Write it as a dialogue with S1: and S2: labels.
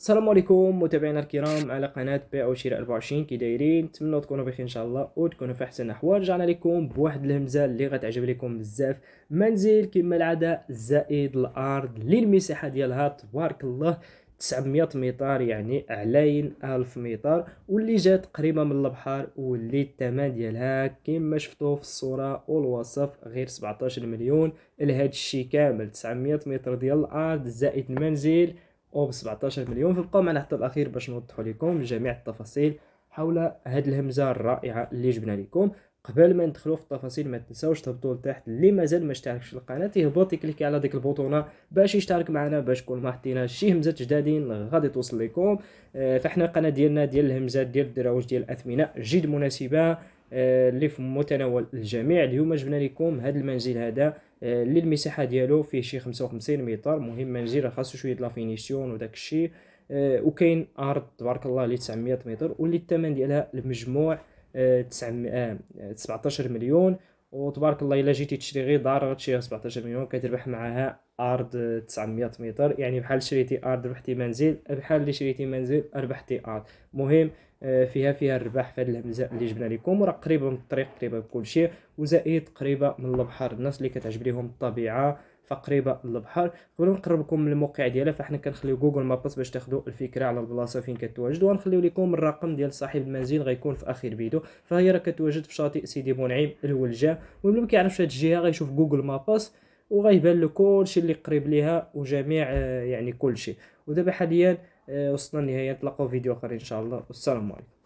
S1: السلام عليكم متابعينا الكرام على قناة بيع وشراء 24. كي دايرين؟ نتمنى تكونوا بخير ان شاء الله وتكونوا في احسن الاحوال. رجعنا لكم بواحد الهمزه اللي غتعجب لكم بزاف. منزل كما العاده زائد الارض اللي المساحه ديالها تبارك الله 900 متر، يعني علاين 1000 متر، واللي جات قريبه من البحر، واللي الثمن ديالها كما شفتوا في الصوره والوصف غير 17 مليون لهذا الشيء كامل. 900 متر ديال الارض زائد المنزل وب 17 مليون. فبقاو معنا حتى الاخير باش نوضح لكم جميع التفاصيل حول هذه الهمزه الرائعه اللي جبنا لكم. قبل ما ندخلوا في التفاصيل ما تنساوش تهبطوا لتحت، اللي مازال ما اشتركش في القناه يهبط يكليكي على ديك البوطونه باش يشترك معنا، باش كل ما حطينا شي همزات جدادين غادي توصل لكم. فاحنا القناه ديالنا ديال الهمزات ديال الدراوج ديال الاثمنه جد مناسبه، اللي في متناول الجميع. اليوم جبنا لكم هذا المنزل هذا اللي المساحه ديالو فيه شي 55 متر. مهم منزل خاصو شويه د لافينيسيون وداك الشيء. وكاين ارض تبارك الله اللي 900 متر، واللي الثمن ديالها المجموع 900 17 مليون. وتبارك الله الا جيتي تشري غير دار غتشريها 17 مليون، كتربح معاها ارض 900 متر. يعني بحال شريتي ارض ربحتي منزل، بحال اللي شريتي منزل ربحتي ارض. مهم فيها الربح في هذه الهمزه اللي جبنا لكم، وراه قريبه من الطريق، قريبه بكل شيء، وزائد قريبه من البحر. الناس اللي كتعجب ليهم الطبيعه فقريبه من البحر. قبل نقرب لكم من الموقع ديالها، فاحنا كنخليو جوجل مابس باش تاخذوا الفكره على البلاصه فين كتواجد، ونخليو لكم الرقم ديال صاحب المنزل غيكون في اخر الفيديو. فهي راه كتواجد في شاطئ سيدي بونعيم الولجه، واللي ما كيعرفش هذه الجهه غيشوف جوجل مابس وغيبان له كلشي اللي قريب ليها وجميع يعني كلشي. ودابا حاليا وصلنا لنهايه. نتلاقاو فيديو اخر ان شاء الله، والسلام عليكم.